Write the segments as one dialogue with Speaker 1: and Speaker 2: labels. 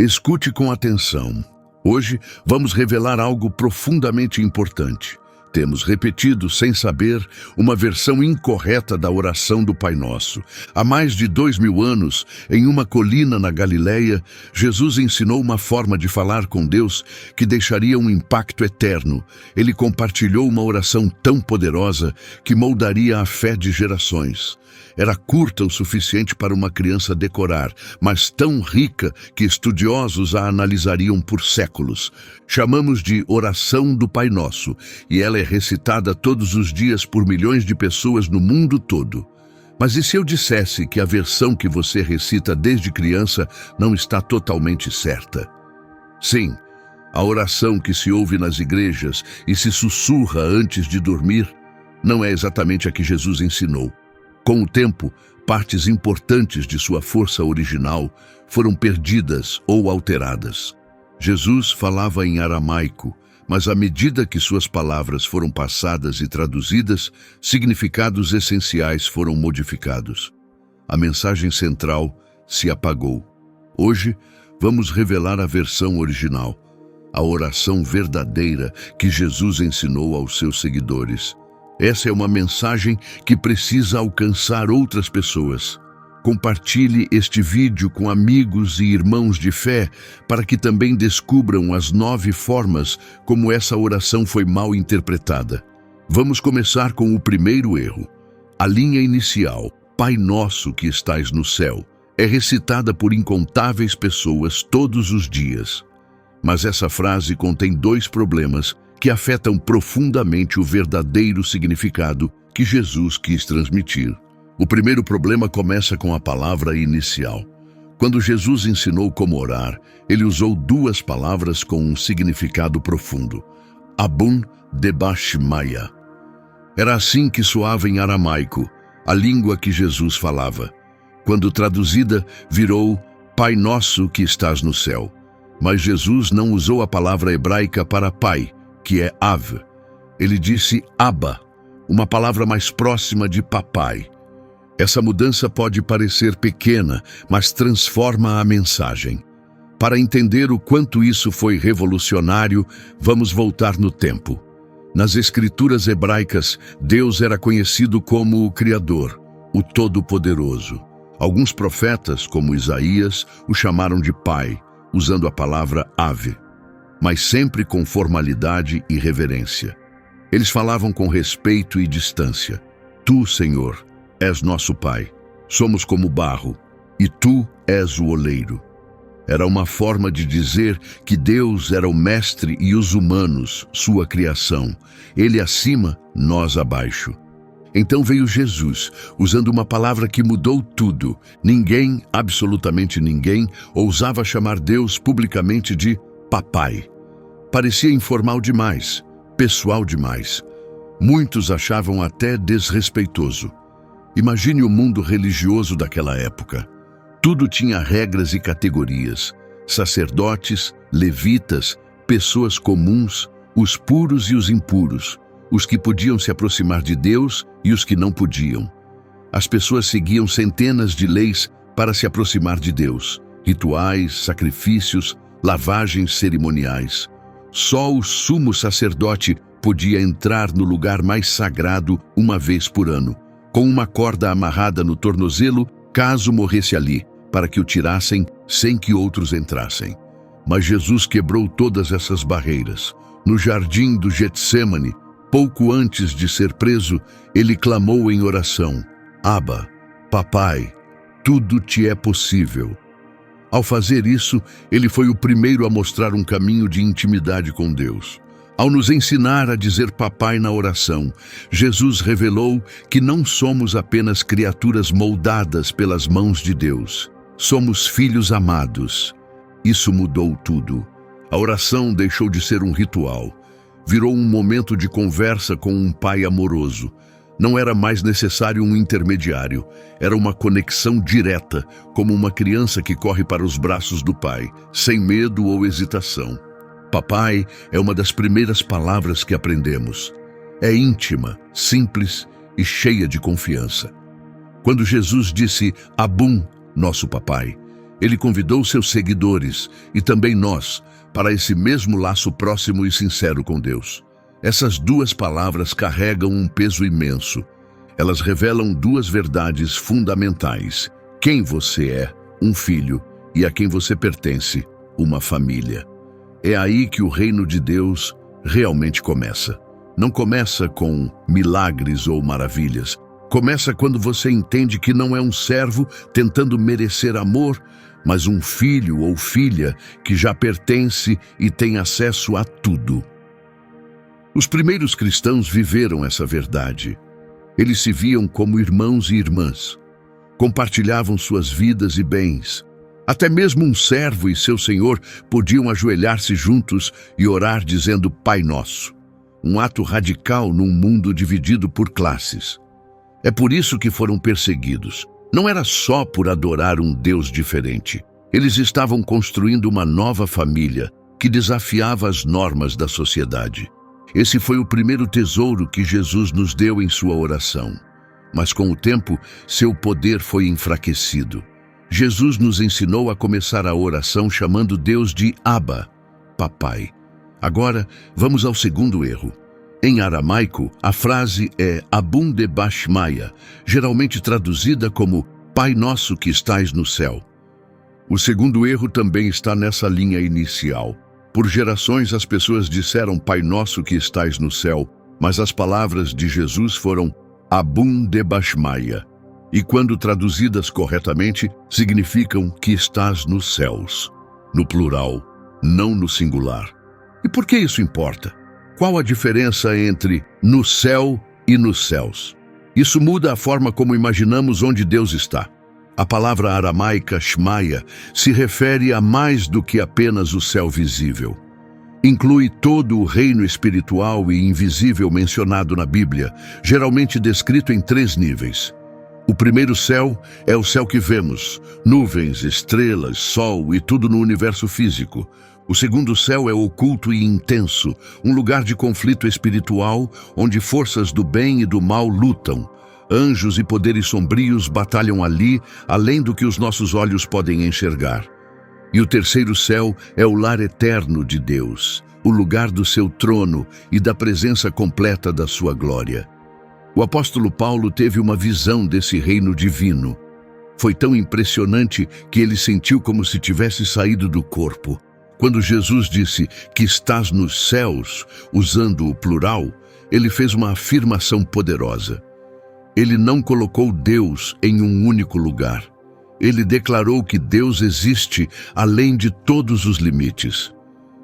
Speaker 1: Escute com atenção. Hoje vamos revelar algo profundamente importante. Temos repetido, sem saber, uma versão incorreta da oração do Pai Nosso. Há mais de 2000 anos, em uma colina na Galileia, Jesus ensinou uma forma de falar com Deus que deixaria um impacto eterno. Ele compartilhou uma oração tão poderosa que moldaria a fé de gerações. Era curta o suficiente para uma criança decorar, mas tão rica que estudiosos a analisariam por séculos. Chamamos de oração do Pai Nosso, e ela é recitada todos os dias por milhões de pessoas no mundo todo. Mas e se eu dissesse que a versão que você recita desde criança não está totalmente certa? Sim, a oração que se ouve nas igrejas e se sussurra antes de dormir não é exatamente a que Jesus ensinou. Com o tempo, partes importantes de sua força original foram perdidas ou alteradas. Jesus falava em aramaico, mas à medida que suas palavras foram passadas e traduzidas, significados essenciais foram modificados. A mensagem central se apagou. Hoje, vamos revelar a versão original, a oração verdadeira que Jesus ensinou aos seus seguidores. Essa é uma mensagem que precisa alcançar outras pessoas. Compartilhe este vídeo com amigos e irmãos de fé para que também descubram as 9 formas como essa oração foi mal interpretada. Vamos começar com o primeiro erro. A linha inicial, Pai Nosso que estais no céu, é recitada por incontáveis pessoas todos os dias. Mas essa frase contém 2 problemas que afetam profundamente o verdadeiro significado que Jesus quis transmitir. O primeiro problema começa com a palavra inicial. Quando Jesus ensinou como orar, ele usou 2 palavras com um significado profundo. Abun debashmaya. Era assim que soava em aramaico, a língua que Jesus falava. Quando traduzida, virou Pai Nosso que estás no céu. Mas Jesus não usou a palavra hebraica para pai, que é Av. Ele disse Abba, uma palavra mais próxima de papai. Essa mudança pode parecer pequena, mas transforma a mensagem. Para entender o quanto isso foi revolucionário, vamos voltar no tempo. Nas escrituras hebraicas, Deus era conhecido como o Criador, o Todo-Poderoso. Alguns profetas, como Isaías, o chamaram de Pai, usando a palavra Ave, mas sempre com formalidade e reverência. Eles falavam com respeito e distância. Tu, Senhor, és nosso Pai. Somos como barro, e tu és o oleiro. Era uma forma de dizer que Deus era o mestre e os humanos, sua criação. Ele acima, nós abaixo. Então veio Jesus, usando uma palavra que mudou tudo. Ninguém, absolutamente ninguém, ousava chamar Deus publicamente de Papai. Parecia informal demais, pessoal demais. Muitos achavam até desrespeitoso. Imagine o mundo religioso daquela época. Tudo tinha regras e categorias. Sacerdotes, levitas, pessoas comuns, os puros e os impuros, os que podiam se aproximar de Deus e os que não podiam. As pessoas seguiam centenas de leis para se aproximar de Deus. Rituais, sacrifícios, lavagens cerimoniais. Só o sumo sacerdote podia entrar no lugar mais sagrado uma vez por ano, com uma corda amarrada no tornozelo, caso morresse ali, para que o tirassem sem que outros entrassem. Mas Jesus quebrou todas essas barreiras. No jardim do Getsêmani, pouco antes de ser preso, ele clamou em oração: Abba, Papai, tudo te é possível. Ao fazer isso, ele foi o primeiro a mostrar um caminho de intimidade com Deus. Ao nos ensinar a dizer papai na oração, Jesus revelou que não somos apenas criaturas moldadas pelas mãos de Deus. Somos filhos amados. Isso mudou tudo. A oração deixou de ser um ritual. Virou um momento de conversa com um pai amoroso. Não era mais necessário um intermediário. Era uma conexão direta, como uma criança que corre para os braços do pai, sem medo ou hesitação. Papai é uma das primeiras palavras que aprendemos. É íntima, simples e cheia de confiança. Quando Jesus disse Abum, nosso papai, Ele convidou seus seguidores, e também nós, para esse mesmo laço próximo e sincero com Deus. Essas duas palavras carregam um peso imenso. Elas revelam duas verdades fundamentais: quem você é, um filho, e a quem você pertence, uma família. É aí que o reino de Deus realmente começa. Não começa com milagres ou maravilhas. Começa quando você entende que não é um servo tentando merecer amor, mas um filho ou filha que já pertence e tem acesso a tudo. Os primeiros cristãos viveram essa verdade. Eles se viam como irmãos e irmãs. Compartilhavam suas vidas e bens. Até mesmo um servo e seu senhor podiam ajoelhar-se juntos e orar dizendo Pai Nosso. Um ato radical num mundo dividido por classes. É por isso que foram perseguidos. Não era só por adorar um Deus diferente. Eles estavam construindo uma nova família que desafiava as normas da sociedade. Esse foi o primeiro tesouro que Jesus nos deu em sua oração. Mas com o tempo, seu poder foi enfraquecido. Jesus nos ensinou a começar a oração chamando Deus de Abba, Papai. Agora, vamos ao segundo erro. Em aramaico, a frase é Abum de Bashmaya, geralmente traduzida como Pai Nosso que estais no céu. O segundo erro também está nessa linha inicial. Por gerações as pessoas disseram Pai Nosso que estais no céu, mas as palavras de Jesus foram Abum de Bashmaya, e quando traduzidas corretamente, significam que estás nos céus, no plural, não no singular. E por que isso importa? Qual a diferença entre no céu e nos céus? Isso muda a forma como imaginamos onde Deus está. A palavra aramaica Shmaya se refere a mais do que apenas o céu visível. Inclui todo o reino espiritual e invisível mencionado na Bíblia, geralmente descrito em 3 níveis. O primeiro céu é o céu que vemos, nuvens, estrelas, sol e tudo no universo físico. O segundo céu é oculto e intenso, um lugar de conflito espiritual onde forças do bem e do mal lutam. Anjos e poderes sombrios batalham ali, além do que os nossos olhos podem enxergar. E o terceiro céu é o lar eterno de Deus, o lugar do seu trono e da presença completa da sua glória. O apóstolo Paulo teve uma visão desse reino divino. Foi tão impressionante que ele sentiu como se tivesse saído do corpo. Quando Jesus disse que estás nos céus, usando o plural, ele fez uma afirmação poderosa. Ele não colocou Deus em um único lugar. Ele declarou que Deus existe além de todos os limites.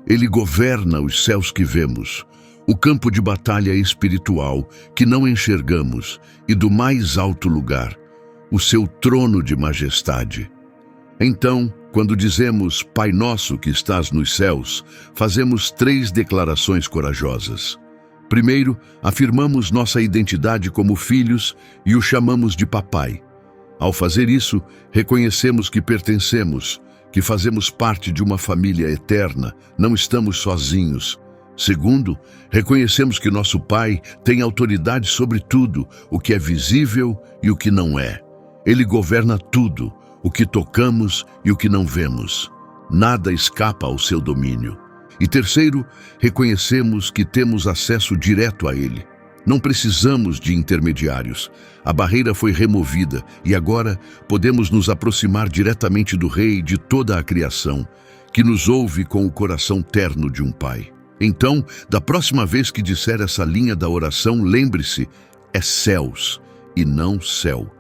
Speaker 1: Ele governa os céus que vemos, o campo de batalha espiritual que não enxergamos e do mais alto lugar, o seu trono de majestade. Então, quando dizemos Pai Nosso que estás nos céus, fazemos 3 declarações corajosas. Primeiro, afirmamos nossa identidade como filhos e o chamamos de Papai. Ao fazer isso, reconhecemos que pertencemos, que fazemos parte de uma família eterna, não estamos sozinhos. Segundo, reconhecemos que nosso Pai tem autoridade sobre tudo, o que é visível e o que não é. Ele governa tudo, o que tocamos e o que não vemos. Nada escapa ao seu domínio. E terceiro, reconhecemos que temos acesso direto a Ele. Não precisamos de intermediários. A barreira foi removida e agora podemos nos aproximar diretamente do Rei de toda a criação, que nos ouve com o coração terno de um pai. Então, da próxima vez que disser essa linha da oração, lembre-se, é céus e não céu.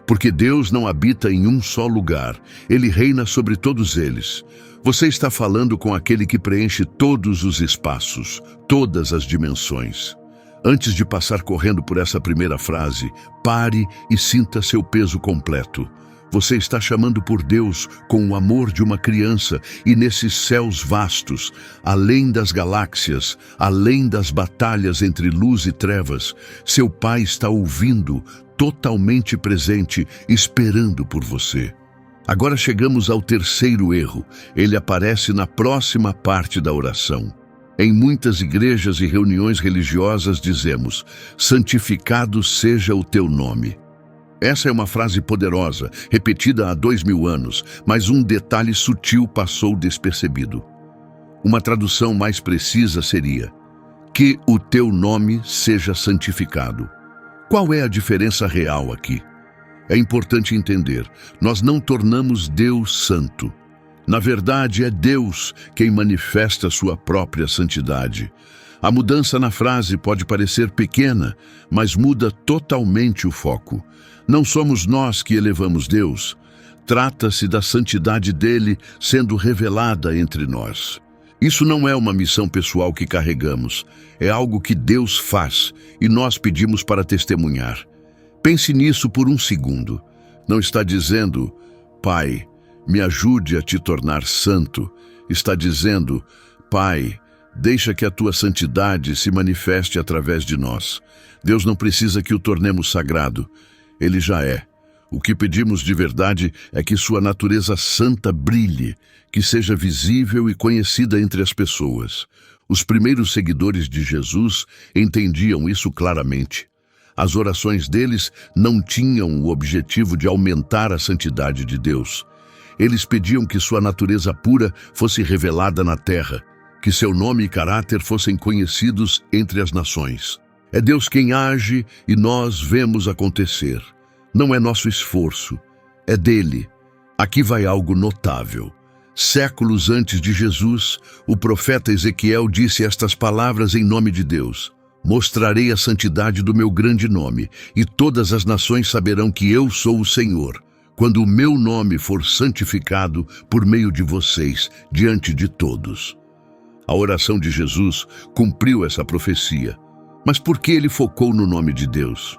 Speaker 1: Porque Deus não habita em um só lugar, Ele reina sobre todos eles. Você está falando com aquele que preenche todos os espaços, todas as dimensões. Antes de passar correndo por essa primeira frase, pare e sinta seu peso completo. Você está chamando por Deus com o amor de uma criança e nesses céus vastos, além das galáxias, além das batalhas entre luz e trevas, seu Pai está ouvindo, totalmente presente, esperando por você. Agora chegamos ao terceiro erro. Ele aparece na próxima parte da oração. Em muitas igrejas e reuniões religiosas dizemos, santificado seja o teu nome. Essa é uma frase poderosa, repetida há 2000 anos, mas um detalhe sutil passou despercebido. Uma tradução mais precisa seria: que o teu nome seja santificado. Qual é a diferença real aqui? É importante entender, nós não tornamos Deus santo. Na verdade, é Deus quem manifesta sua própria santidade. A mudança na frase pode parecer pequena, mas muda totalmente o foco. Não somos nós que elevamos Deus. Trata-se da santidade dele sendo revelada entre nós. Isso não é uma missão pessoal que carregamos. É algo que Deus faz e nós pedimos para testemunhar. Pense nisso por um segundo. Não está dizendo, Pai, me ajude a te tornar santo. Está dizendo, Pai, deixa que a tua santidade se manifeste através de nós. Deus não precisa que o tornemos sagrado. Ele já é. O que pedimos de verdade é que sua natureza santa brilhe, que seja visível e conhecida entre as pessoas. Os primeiros seguidores de Jesus entendiam isso claramente. As orações deles não tinham o objetivo de aumentar a santidade de Deus. Eles pediam que sua natureza pura fosse revelada na terra, que seu nome e caráter fossem conhecidos entre as nações. É Deus quem age e nós vemos acontecer. Não é nosso esforço, é dele. Aqui vai algo notável. Séculos antes de Jesus, o profeta Ezequiel disse estas palavras em nome de Deus: mostrarei a santidade do meu grande nome, e todas as nações saberão que eu sou o Senhor, quando o meu nome for santificado por meio de vocês, diante de todos. A oração de Jesus cumpriu essa profecia. Mas por que ele focou no nome de Deus?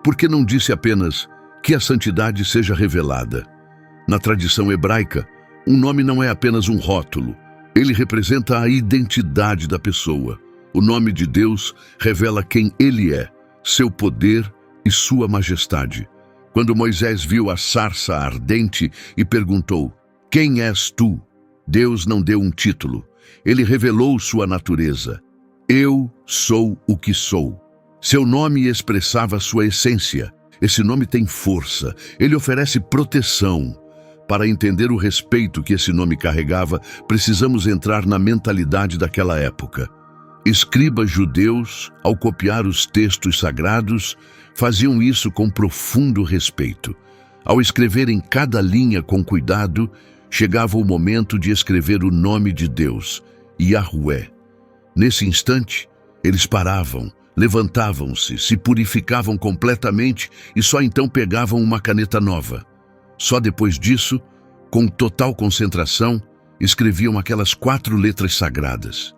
Speaker 1: Por que não disse apenas que a santidade seja revelada? Na tradição hebraica, um nome não é apenas um rótulo. Ele representa a identidade da pessoa. O nome de Deus revela quem ele é, seu poder e sua majestade. Quando Moisés viu a sarça ardente e perguntou, quem és tu? Deus não deu um título. Ele revelou sua natureza. Eu sou o que sou. Seu nome expressava sua essência. Esse nome tem força. Ele oferece proteção. Para entender o respeito que esse nome carregava, precisamos entrar na mentalidade daquela época. Escribas judeus, ao copiar os textos sagrados, faziam isso com profundo respeito. Ao escreverem cada linha com cuidado, chegava o momento de escrever o nome de Deus, Yahweh. Nesse instante, eles paravam, levantavam-se, se purificavam completamente e só então pegavam uma caneta nova. Só depois disso, com total concentração, escreviam aquelas 4 letras sagradas.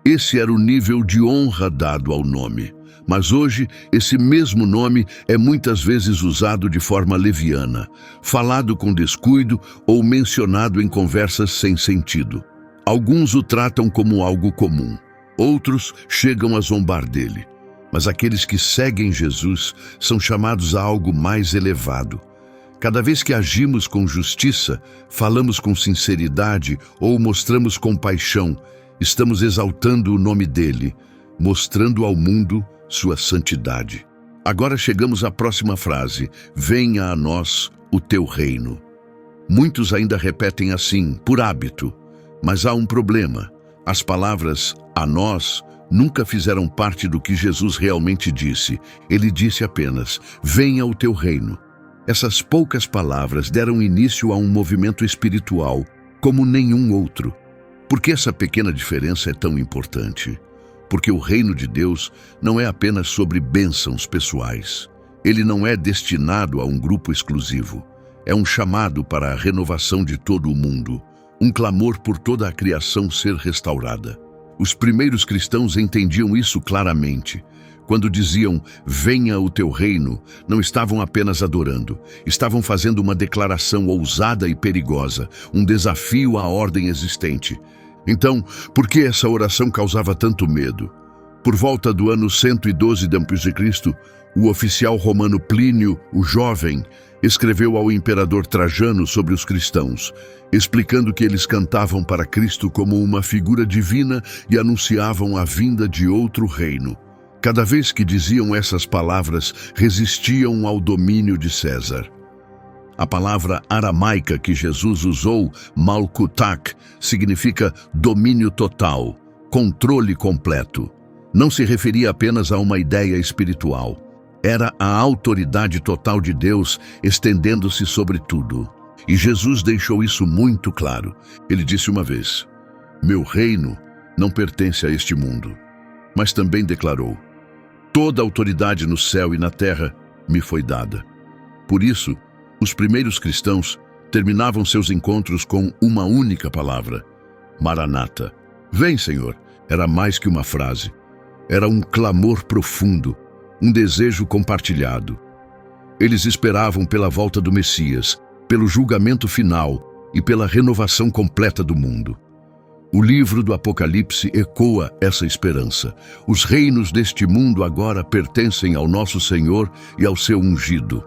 Speaker 1: Esse era o nível de honra dado ao nome. Mas hoje, esse mesmo nome é muitas vezes usado de forma leviana, falado com descuido ou mencionado em conversas sem sentido. Alguns o tratam como algo comum. Outros chegam a zombar dele. Mas aqueles que seguem Jesus são chamados a algo mais elevado. Cada vez que agimos com justiça, falamos com sinceridade ou mostramos compaixão, estamos exaltando o nome dele, mostrando ao mundo sua santidade. Agora chegamos à próxima frase: venha a nós o teu reino. Muitos ainda repetem assim, por hábito, mas há um problema. As palavras a nós nunca fizeram parte do que Jesus realmente disse. Ele disse apenas, venha o teu reino. Essas poucas palavras deram início a um movimento espiritual como nenhum outro. Por que essa pequena diferença é tão importante? Porque o reino de Deus não é apenas sobre bênçãos pessoais. Ele não é destinado a um grupo exclusivo. É um chamado para a renovação de todo o mundo, um clamor por toda a criação ser restaurada. Os primeiros cristãos entendiam isso claramente. Quando diziam, venha o teu reino, não estavam apenas adorando, estavam fazendo uma declaração ousada e perigosa, um desafio à ordem existente. Então, por que essa oração causava tanto medo? Por volta do ano 112 d.C., o oficial romano Plínio, o Jovem, escreveu ao imperador Trajano sobre os cristãos, explicando que eles cantavam para Cristo como uma figura divina e anunciavam a vinda de outro reino. Cada vez que diziam essas palavras, resistiam ao domínio de César. A palavra aramaica que Jesus usou, malkutak, significa domínio total, controle completo. Não se referia apenas a uma ideia espiritual. Era a autoridade total de Deus estendendo-se sobre tudo. E Jesus deixou isso muito claro. Ele disse uma vez: "Meu reino não pertence a este mundo." Mas também declarou: "Toda autoridade no céu e na terra me foi dada." Por isso, os primeiros cristãos terminavam seus encontros com uma única palavra: Maranata. Vem, Senhor. Era mais que uma frase. Era um clamor profundo, um desejo compartilhado. Eles esperavam pela volta do Messias, pelo julgamento final e pela renovação completa do mundo. O livro do Apocalipse ecoa essa esperança. Os reinos deste mundo agora pertencem ao nosso Senhor e ao seu ungido.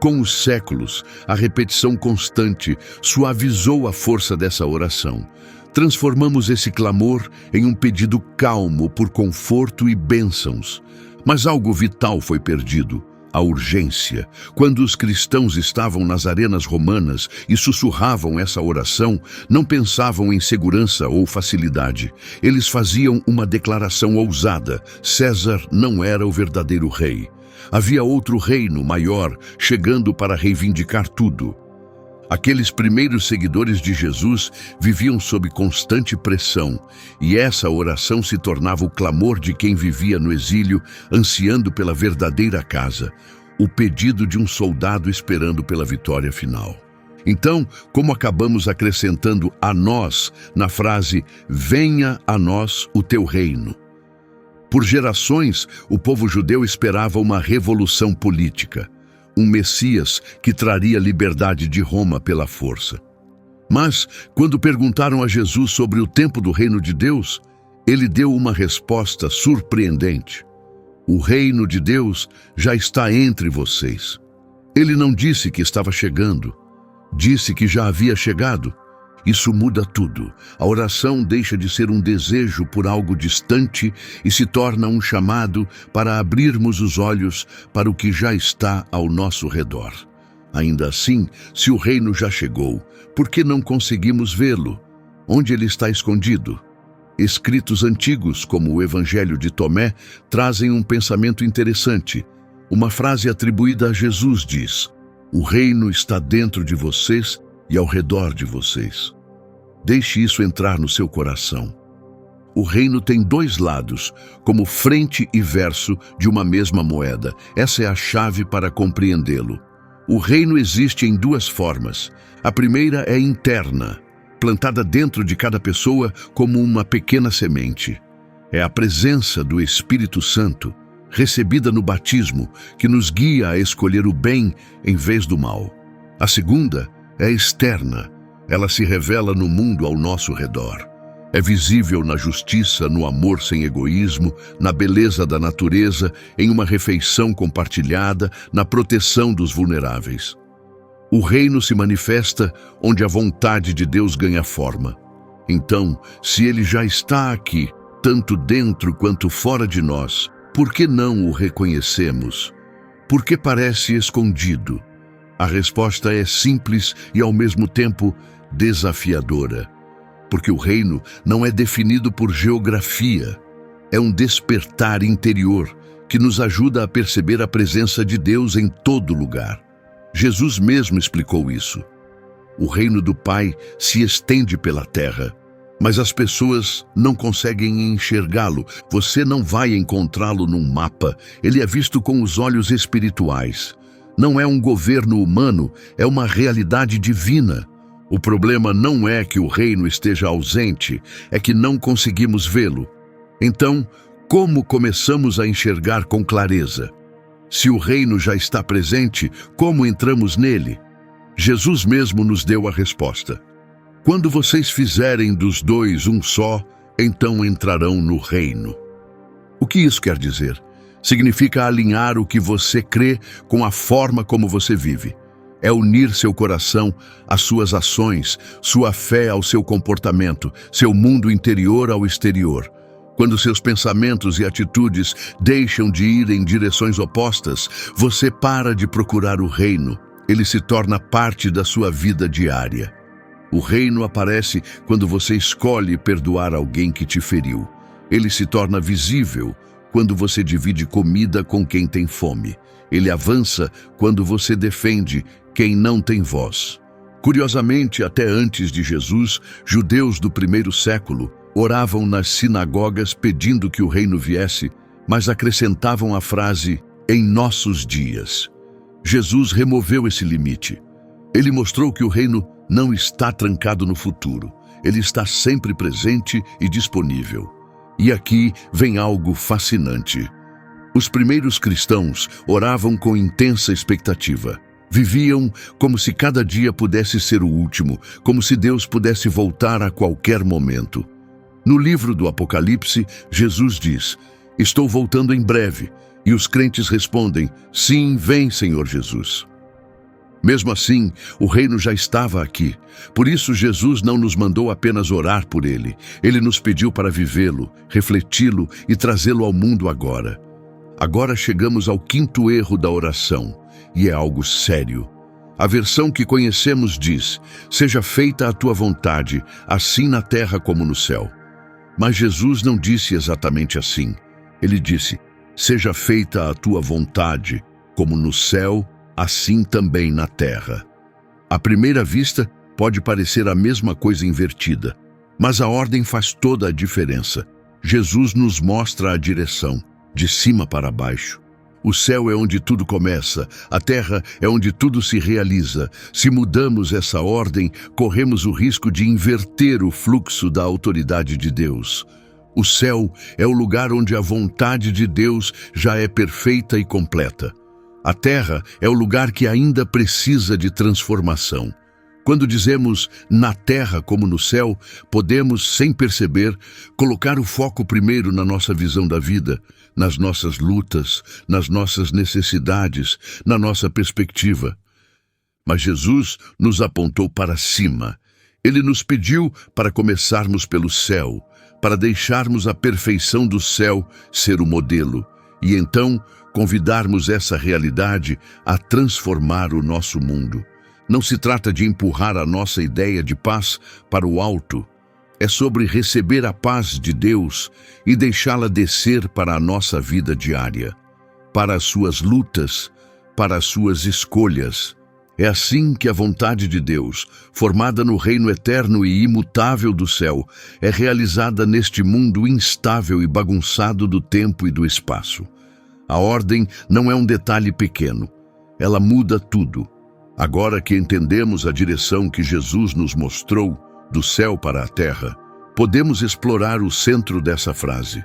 Speaker 1: Com os séculos, a repetição constante suavizou a força dessa oração. Transformamos esse clamor em um pedido calmo por conforto e bênçãos. Mas algo vital foi perdido: a urgência. Quando os cristãos estavam nas arenas romanas e sussurravam essa oração, não pensavam em segurança ou facilidade. Eles faziam uma declaração ousada: César não era o verdadeiro rei. Havia outro reino maior chegando para reivindicar tudo. Aqueles primeiros seguidores de Jesus viviam sob constante pressão, e essa oração se tornava o clamor de quem vivia no exílio, ansiando pela verdadeira casa, o pedido de um soldado esperando pela vitória final. Então, como acabamos acrescentando a nós na frase "Venha a nós o teu reino"? Por gerações, o povo judeu esperava uma revolução política, um Messias que traria liberdade de Roma pela força. Mas, quando perguntaram a Jesus sobre o tempo do reino de Deus, ele deu uma resposta surpreendente: "O reino de Deus já está entre vocês." Ele não disse que estava chegando, disse que já havia chegado. Isso muda tudo. A oração deixa de ser um desejo por algo distante e se torna um chamado para abrirmos os olhos para o que já está ao nosso redor. Ainda assim, se o reino já chegou, por que não conseguimos vê-lo? Onde ele está escondido? Escritos antigos, como o Evangelho de Tomé, trazem um pensamento interessante. Uma frase atribuída a Jesus diz: "O reino está dentro de vocês e ao redor de vocês." Deixe isso entrar no seu coração. O reino tem dois lados, como frente e verso de uma mesma moeda. Essa é a chave para compreendê-lo. O reino existe em duas formas. A primeira é interna, plantada dentro de cada pessoa como uma pequena semente. É a presença do Espírito Santo, recebida no batismo, que nos guia a escolher o bem em vez do mal. A segunda é externa. Ela se revela no mundo ao nosso redor. É visível na justiça, no amor sem egoísmo, na beleza da natureza, em uma refeição compartilhada, na proteção dos vulneráveis. O reino se manifesta onde a vontade de Deus ganha forma. Então, se ele já está aqui, tanto dentro quanto fora de nós, por que não o reconhecemos? Por que parece escondido? A resposta é simples e, ao mesmo tempo, desafiadora. Porque o reino não é definido por geografia. É um despertar interior que nos ajuda a perceber a presença de Deus em todo lugar. Jesus mesmo explicou isso. O reino do Pai se estende pela terra, mas as pessoas não conseguem enxergá-lo. Você não vai encontrá-lo num mapa. Ele é visto com os olhos espirituais. Não é um governo humano, é uma realidade divina. O problema não é que o reino esteja ausente, é que não conseguimos vê-lo. Então, como começamos a enxergar com clareza? Se o reino já está presente, como entramos nele? Jesus mesmo nos deu a resposta. Quando vocês fizerem dos dois um só, então entrarão no reino. O que isso quer dizer? Significa alinhar o que você crê com a forma como você vive. É unir seu coração às suas ações, sua fé ao seu comportamento, seu mundo interior ao exterior. Quando seus pensamentos e atitudes deixam de ir em direções opostas, você para de procurar o reino. Ele se torna parte da sua vida diária. O reino aparece quando você escolhe perdoar alguém que te feriu. Ele se torna visível quando você divide comida com quem tem fome. Ele avança quando você defende quem não tem voz. Curiosamente, até antes de Jesus, judeus do primeiro século oravam nas sinagogas pedindo que o reino viesse, mas acrescentavam a frase, em nossos dias. Jesus removeu esse limite. Ele mostrou que o reino não está trancado no futuro. Ele está sempre presente e disponível. E aqui vem algo fascinante. Os primeiros cristãos oravam com intensa expectativa. Viviam como se cada dia pudesse ser o último, como se Deus pudesse voltar a qualquer momento. No livro do Apocalipse, Jesus diz, estou voltando em breve. E os crentes respondem, sim, vem, Senhor Jesus. Mesmo assim, o reino já estava aqui. Por isso, Jesus não nos mandou apenas orar por ele. Ele nos pediu para vivê-lo, refleti-lo e trazê-lo ao mundo agora. Agora chegamos ao quinto erro da oração, e é algo sério. A versão que conhecemos diz, seja feita a tua vontade, assim na terra como no céu. Mas Jesus não disse exatamente assim. Ele disse, seja feita a tua vontade, como no céu, assim também na terra. À primeira vista, pode parecer a mesma coisa invertida, mas a ordem faz toda a diferença. Jesus nos mostra a direção, de cima para baixo. O céu é onde tudo começa, a terra é onde tudo se realiza. Se mudamos essa ordem, corremos o risco de inverter o fluxo da autoridade de Deus. O céu é o lugar onde a vontade de Deus já é perfeita e completa. A terra é o lugar que ainda precisa de transformação. Quando dizemos na terra como no céu, podemos, sem perceber, colocar o foco primeiro na nossa visão da vida, nas nossas lutas, nas nossas necessidades, na nossa perspectiva. Mas Jesus nos apontou para cima. Ele nos pediu para começarmos pelo céu, para deixarmos a perfeição do céu ser o modelo, e então convidarmos essa realidade a transformar o nosso mundo. Não se trata de empurrar a nossa ideia de paz para o alto. É sobre receber a paz de Deus e deixá-la descer para a nossa vida diária, para as suas lutas, para as suas escolhas. É assim que a vontade de Deus, formada no reino eterno e imutável do céu, é realizada neste mundo instável e bagunçado do tempo e do espaço. A ordem não é um detalhe pequeno. Ela muda tudo. Agora que entendemos a direção que Jesus nos mostrou, do céu para a terra, podemos explorar o centro dessa frase.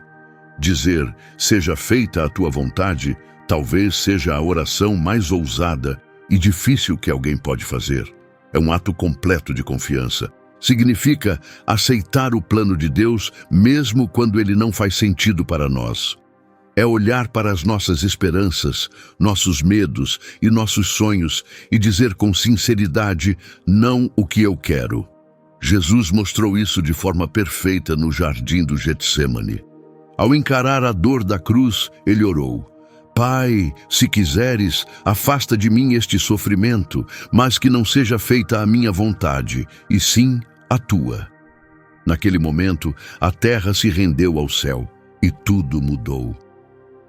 Speaker 1: Dizer, seja feita a tua vontade, talvez seja a oração mais ousada e difícil que alguém pode fazer. É um ato completo de confiança. Significa aceitar o plano de Deus mesmo quando ele não faz sentido para nós. É olhar para as nossas esperanças, nossos medos e nossos sonhos e dizer com sinceridade, não o que eu quero. Jesus mostrou isso de forma perfeita no jardim do Getsêmani. Ao encarar a dor da cruz, ele orou, Pai, se quiseres, afasta de mim este sofrimento, mas que não seja feita a minha vontade, e sim a tua. Naquele momento, a terra se rendeu ao céu e tudo mudou.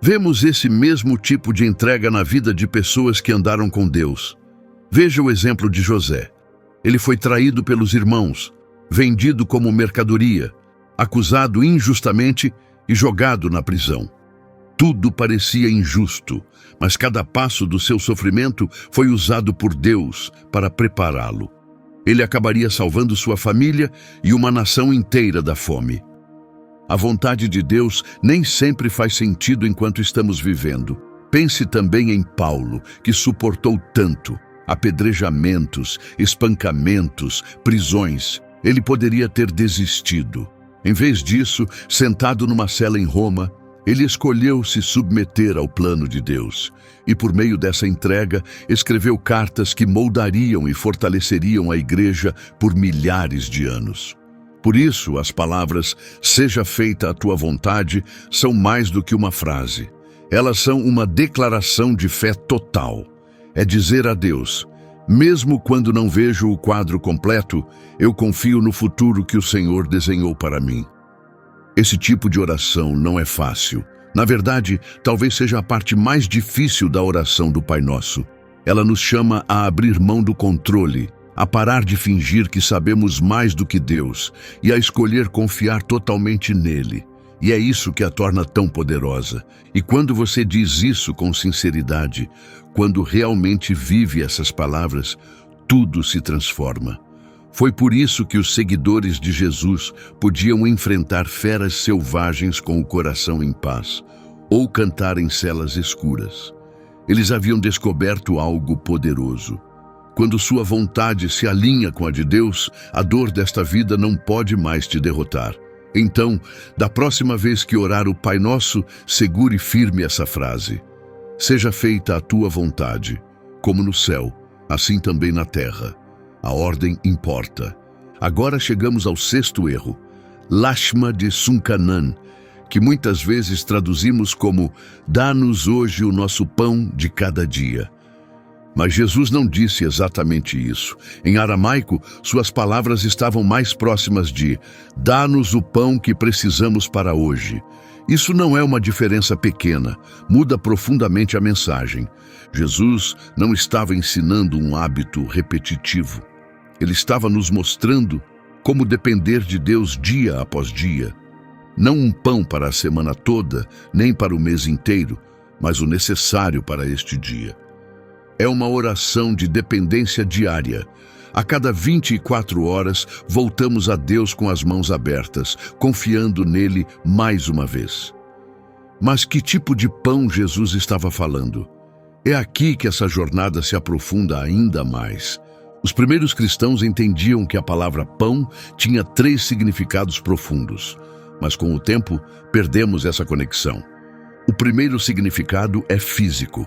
Speaker 1: Vemos esse mesmo tipo de entrega na vida de pessoas que andaram com Deus. Veja o exemplo de José. Ele foi traído pelos irmãos, vendido como mercadoria, acusado injustamente e jogado na prisão. Tudo parecia injusto, mas cada passo do seu sofrimento foi usado por Deus para prepará-lo. Ele acabaria salvando sua família e uma nação inteira da fome. A vontade de Deus nem sempre faz sentido enquanto estamos vivendo. Pense também em Paulo, que suportou tanto, apedrejamentos, espancamentos, prisões. Ele poderia ter desistido. Em vez disso, sentado numa cela em Roma, ele escolheu se submeter ao plano de Deus. E por meio dessa entrega, escreveu cartas que moldariam e fortaleceriam a igreja por milhares de anos. Por isso, as palavras "seja feita a tua vontade" são mais do que uma frase. Elas são uma declaração de fé total. É dizer a Deus: mesmo quando não vejo o quadro completo, eu confio no futuro que o Senhor desenhou para mim. Esse tipo de oração não é fácil. Na verdade, talvez seja a parte mais difícil da oração do Pai Nosso. Ela nos chama a abrir mão do controle, a parar de fingir que sabemos mais do que Deus e a escolher confiar totalmente nele. E é isso que a torna tão poderosa. E quando você diz isso com sinceridade, quando realmente vive essas palavras, tudo se transforma. Foi por isso que os seguidores de Jesus podiam enfrentar feras selvagens com o coração em paz, ou cantar em celas escuras. Eles haviam descoberto algo poderoso. Quando sua vontade se alinha com a de Deus, a dor desta vida não pode mais te derrotar. Então, da próxima vez que orar o Pai Nosso, segure firme essa frase: seja feita a tua vontade, como no céu, assim também na terra. A ordem importa. Agora chegamos ao 6º erro, Lashma de Sunkanan, que muitas vezes traduzimos como "dá-nos hoje o nosso pão de cada dia". Mas Jesus não disse exatamente isso. Em aramaico, suas palavras estavam mais próximas de "dá-nos o pão que precisamos para hoje". Isso não é uma diferença pequena, muda profundamente a mensagem. Jesus não estava ensinando um hábito repetitivo. Ele estava nos mostrando como depender de Deus dia após dia. Não um pão para a semana toda, nem para o mês inteiro, mas o necessário para este dia. É uma oração de dependência diária. A cada 24 horas, voltamos a Deus com as mãos abertas, confiando nele mais uma vez. Mas que tipo de pão Jesus estava falando? É aqui que essa jornada se aprofunda ainda mais. Os primeiros cristãos entendiam que a palavra pão tinha 3 significados profundos, mas com o tempo perdemos essa conexão. O primeiro significado é físico.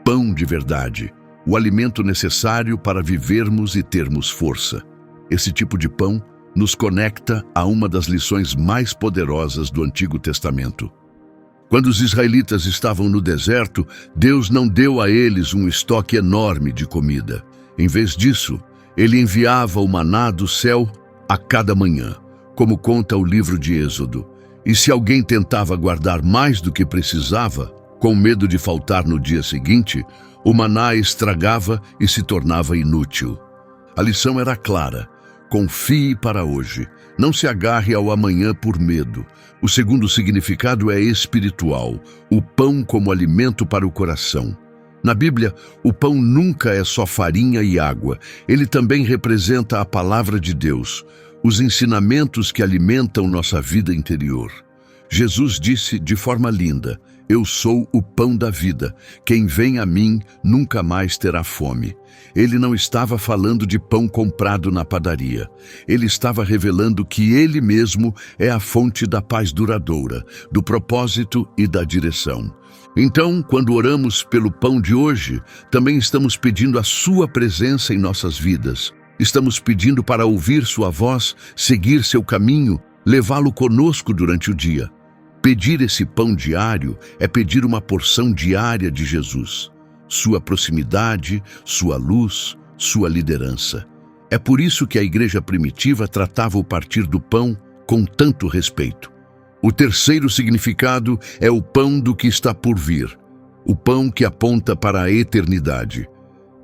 Speaker 1: Pão de verdade, o alimento necessário para vivermos e termos força. Esse tipo de pão nos conecta a uma das lições mais poderosas do Antigo Testamento. Quando os israelitas estavam no deserto, Deus não deu a eles um estoque enorme de comida. Em vez disso, ele enviava o maná do céu a cada manhã, como conta o livro de Êxodo. E se alguém tentava guardar mais do que precisava, com medo de faltar no dia seguinte, o maná estragava e se tornava inútil. A lição era clara: confie para hoje, não se agarre ao amanhã por medo. O segundo significado é espiritual, o pão como alimento para o coração. Na Bíblia, o pão nunca é só farinha e água, ele também representa a palavra de Deus, os ensinamentos que alimentam nossa vida interior. Jesus disse de forma linda: eu sou o pão da vida. Quem vem a mim nunca mais terá fome. Ele não estava falando de pão comprado na padaria. Ele estava revelando que ele mesmo é a fonte da paz duradoura, do propósito e da direção. Então, quando oramos pelo pão de hoje, também estamos pedindo a sua presença em nossas vidas. Estamos pedindo para ouvir sua voz, seguir seu caminho, levá-lo conosco durante o dia. Pedir esse pão diário é pedir uma porção diária de Jesus, sua proximidade, sua luz, sua liderança. É por isso que a igreja primitiva tratava o partir do pão com tanto respeito. O terceiro significado é o pão do que está por vir, o pão que aponta para a eternidade.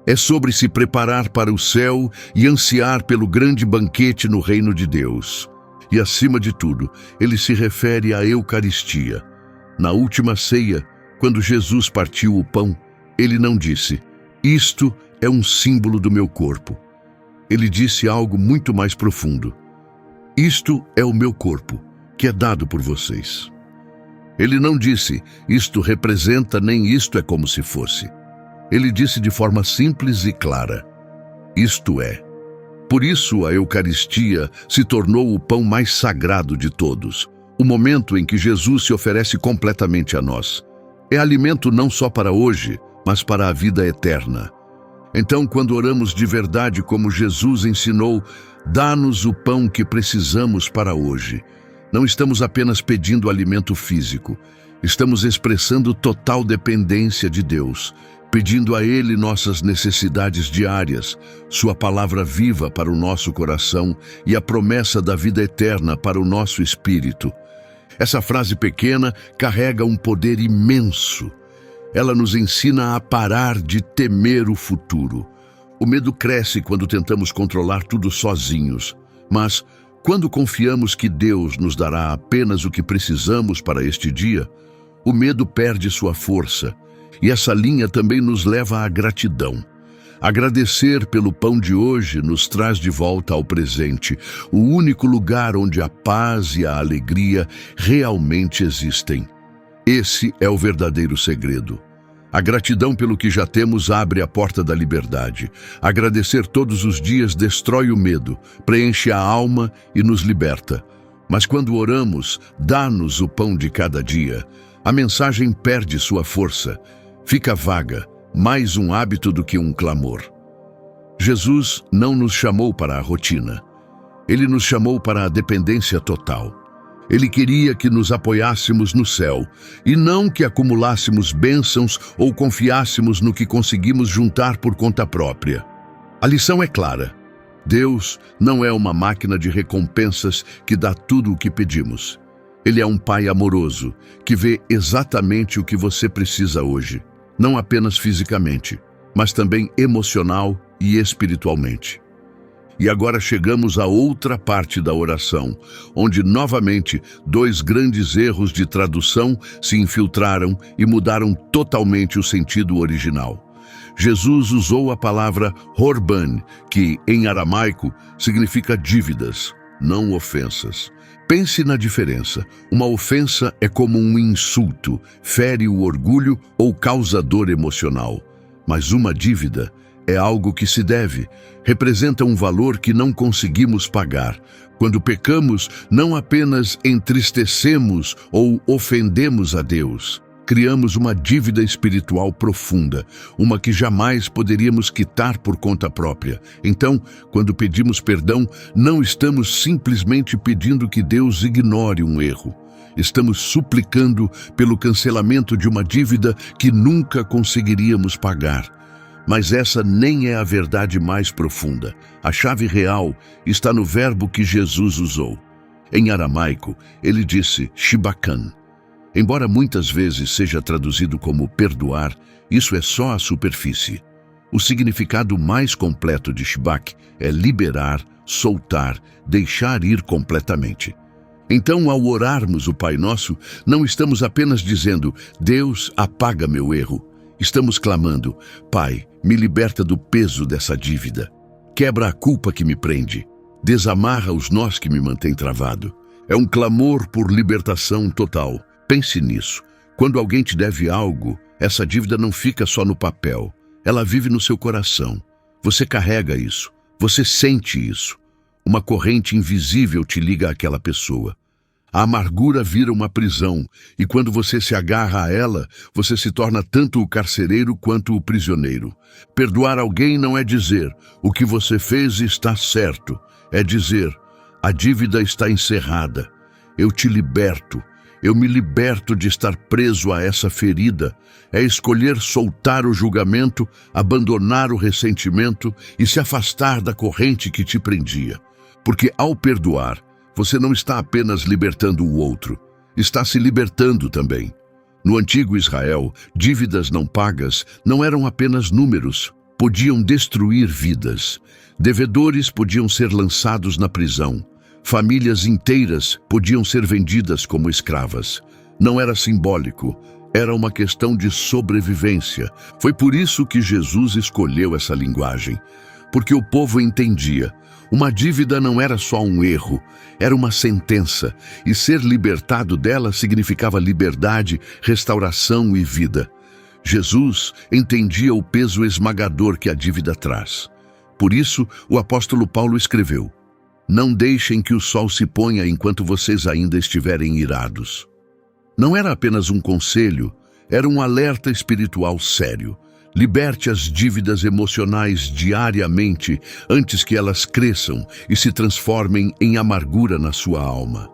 Speaker 1: É sobre se preparar para o céu e ansiar pelo grande banquete no reino de Deus. E, acima de tudo, ele se refere à Eucaristia. Na última ceia, quando Jesus partiu o pão, ele não disse: isto é um símbolo do meu corpo. Ele disse algo muito mais profundo: isto é o meu corpo, que é dado por vocês. Ele não disse: isto representa, nem isto é como se fosse. Ele disse de forma simples e clara: isto é. Por isso a Eucaristia se tornou o pão mais sagrado de todos, o momento em que Jesus se oferece completamente a nós. É alimento não só para hoje, mas para a vida eterna. Então, quando oramos de verdade como Jesus ensinou, dá-nos o pão que precisamos para hoje. Não estamos apenas pedindo alimento físico, estamos expressando total dependência de Deus, pedindo a Ele nossas necessidades diárias, sua palavra viva para o nosso coração e a promessa da vida eterna para o nosso espírito. Essa frase pequena carrega um poder imenso. Ela nos ensina a parar de temer o futuro. O medo cresce quando tentamos controlar tudo sozinhos, mas quando confiamos que Deus nos dará apenas o que precisamos para este dia, o medo perde sua força. E essa linha também nos leva à gratidão. Agradecer pelo pão de hoje nos traz de volta ao presente, o único lugar onde a paz e a alegria realmente existem. Esse é o verdadeiro segredo. A gratidão pelo que já temos abre a porta da liberdade. Agradecer todos os dias destrói o medo, preenche a alma e nos liberta. Mas quando oramos, dá-nos o pão de cada dia, a mensagem perde sua força. Fica vaga, mais um hábito do que um clamor. Jesus não nos chamou para a rotina. Ele nos chamou para a dependência total. Ele queria que nos apoiássemos no céu, e não que acumulássemos bênçãos ou confiássemos no que conseguimos juntar por conta própria. A lição é clara. Deus não é uma máquina de recompensas que dá tudo o que pedimos. Ele é um Pai amoroso, que vê exatamente o que você precisa hoje. Não apenas fisicamente, mas também emocional e espiritualmente. E agora chegamos à outra parte da oração, onde novamente 2 grandes erros de tradução se infiltraram e mudaram totalmente o sentido original. Jesus usou a palavra Horban, que em aramaico significa dívidas, não ofensas. Pense na diferença. Uma ofensa é como um insulto, fere o orgulho ou causa dor emocional. Mas uma dívida é algo que se deve, representa um valor que não conseguimos pagar. Quando pecamos, não apenas entristecemos ou ofendemos a Deus. Criamos uma dívida espiritual profunda, uma que jamais poderíamos quitar por conta própria. Então, quando pedimos perdão, não estamos simplesmente pedindo que Deus ignore um erro. Estamos suplicando pelo cancelamento de uma dívida que nunca conseguiríamos pagar. Mas essa nem é a verdade mais profunda. A chave real está no verbo que Jesus usou. Em aramaico, ele disse shibakan. Embora muitas vezes seja traduzido como perdoar, isso é só a superfície. O significado mais completo de shibak é liberar, soltar, deixar ir completamente. Então, ao orarmos o Pai Nosso, não estamos apenas dizendo, Deus, apaga meu erro. Estamos clamando, Pai, me liberta do peso dessa dívida. Quebra a culpa que me prende. Desamarra os nós que me mantêm travado. É um clamor por libertação total. Pense nisso. Quando alguém te deve algo, essa dívida não fica só no papel. Ela vive no seu coração. Você carrega isso. Você sente isso. Uma corrente invisível te liga àquela pessoa. A amargura vira uma prisão, e quando você se agarra a ela, você se torna tanto o carcereiro quanto o prisioneiro. Perdoar alguém não é dizer, o que você fez está certo. É dizer, a dívida está encerrada. Eu te liberto. Eu me liberto de estar preso a essa ferida. É escolher soltar o julgamento, abandonar o ressentimento e se afastar da corrente que te prendia. Porque ao perdoar, você não está apenas libertando o outro, está se libertando também. No antigo Israel, dívidas não pagas não eram apenas números, podiam destruir vidas. Devedores podiam ser lançados na prisão. Famílias inteiras podiam ser vendidas como escravas. Não era simbólico, era uma questão de sobrevivência. Foi por isso que Jesus escolheu essa linguagem, porque o povo entendia. Uma dívida não era só um erro, era uma sentença, e ser libertado dela significava liberdade, restauração e vida. Jesus entendia o peso esmagador que a dívida traz. Por isso, o apóstolo Paulo escreveu: não deixem que o sol se ponha enquanto vocês ainda estiverem irados. Não era apenas um conselho, era um alerta espiritual sério. Liberte as dívidas emocionais diariamente antes que elas cresçam e se transformem em amargura na sua alma.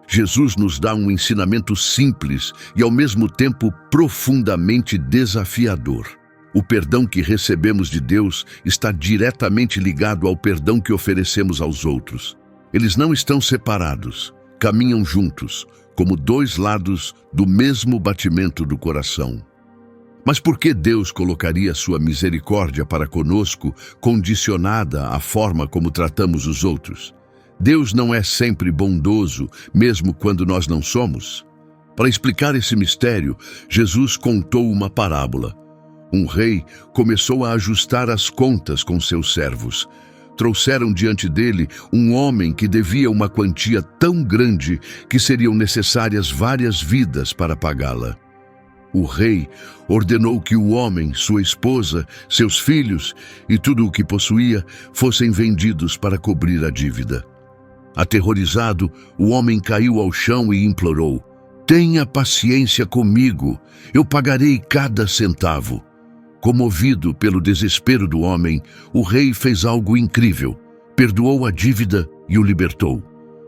Speaker 1: Jesus nos dá um ensinamento simples e, ao mesmo tempo, profundamente desafiador. O perdão que recebemos de Deus está diretamente ligado ao perdão que oferecemos aos outros. Eles não estão separados, caminham juntos, como dois lados do mesmo batimento do coração. Mas por que Deus colocaria sua misericórdia para conosco condicionada à forma como tratamos os outros? Deus não é sempre bondoso, mesmo quando nós não somos? Para explicar esse mistério, Jesus contou uma parábola. Um rei começou a ajustar as contas com seus servos. Trouxeram diante dele um homem que devia uma quantia tão grande que seriam necessárias várias vidas para pagá-la. O rei ordenou que o homem, sua esposa, seus filhos e tudo o que possuía fossem vendidos para cobrir a dívida. Aterrorizado, o homem caiu ao chão e implorou: "Tenha paciência comigo, eu pagarei cada centavo." Comovido pelo desespero do homem, o rei fez algo incrível. Perdoou a dívida e o libertou.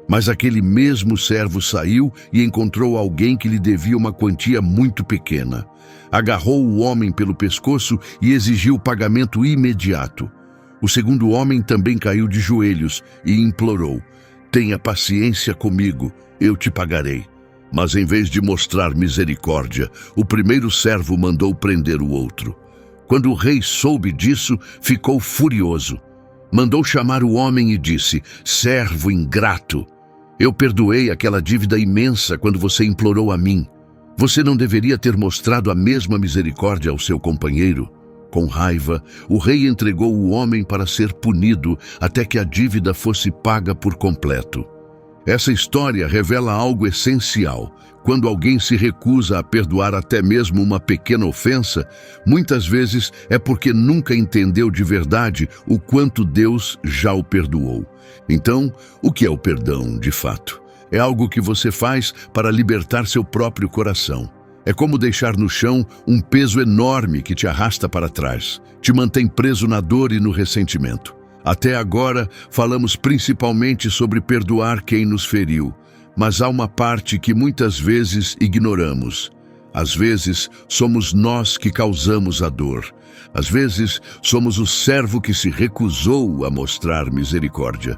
Speaker 1: Mas aquele mesmo servo saiu e encontrou alguém que lhe devia uma quantia muito pequena. Agarrou o homem pelo pescoço e exigiu o pagamento imediato. O segundo homem também caiu de joelhos e implorou: "Tenha paciência comigo, eu te pagarei." Mas em vez de mostrar misericórdia, o primeiro servo mandou prender o outro. Quando o rei soube disso, ficou furioso. Mandou chamar o homem e disse: "Servo ingrato, eu perdoei aquela dívida imensa quando você implorou a mim. Você não deveria ter mostrado a mesma misericórdia ao seu companheiro?" Com raiva, o rei entregou o homem para ser punido até que a dívida fosse paga por completo. Essa história revela algo essencial. Quando alguém se recusa a perdoar até mesmo uma pequena ofensa, muitas vezes é porque nunca entendeu de verdade o quanto Deus já o perdoou. Então, o que é o perdão, de fato? É algo que você faz para libertar seu próprio coração. É como deixar no chão um peso enorme que te arrasta para trás, te mantém preso na dor e no ressentimento. Até agora, falamos principalmente sobre perdoar quem nos feriu, mas há uma parte que muitas vezes ignoramos. Às vezes, somos nós que causamos a dor. Às vezes, somos o servo que se recusou a mostrar misericórdia.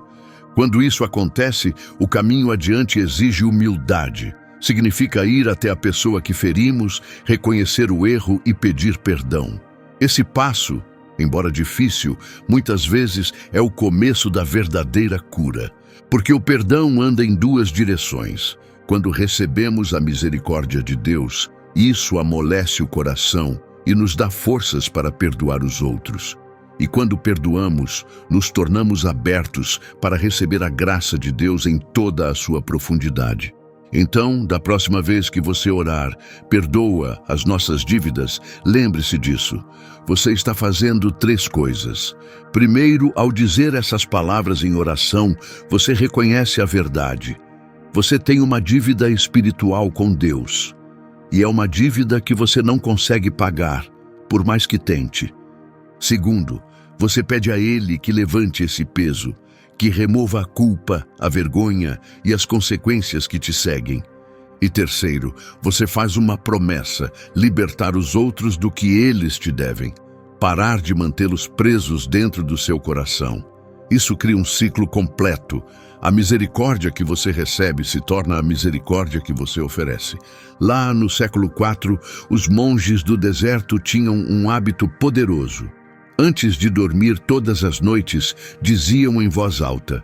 Speaker 1: Quando isso acontece, o caminho adiante exige humildade. Significa ir até a pessoa que ferimos, reconhecer o erro e pedir perdão. Esse passo, embora difícil, muitas vezes é o começo da verdadeira cura. Porque o perdão anda em duas direções. Quando recebemos a misericórdia de Deus, isso amolece o coração e nos dá forças para perdoar os outros. E quando perdoamos, nos tornamos abertos para receber a graça de Deus em toda a sua profundidade. Então, da próxima vez que você orar, perdoa as nossas dívidas, lembre-se disso. Você está fazendo 3 coisas. Primeiro, ao dizer essas palavras em oração, você reconhece a verdade. Você tem uma dívida espiritual com Deus. E é uma dívida que você não consegue pagar, por mais que tente. Segundo, você pede a Ele que levante esse peso, que remova a culpa, a vergonha e as consequências que te seguem. E terceiro, você faz uma promessa: libertar os outros do que eles te devem. Parar de mantê-los presos dentro do seu coração. Isso cria um ciclo completo. A misericórdia que você recebe se torna a misericórdia que você oferece. Lá no século IV, os monges do deserto tinham um hábito poderoso. Antes de dormir todas as noites, diziam em voz alta: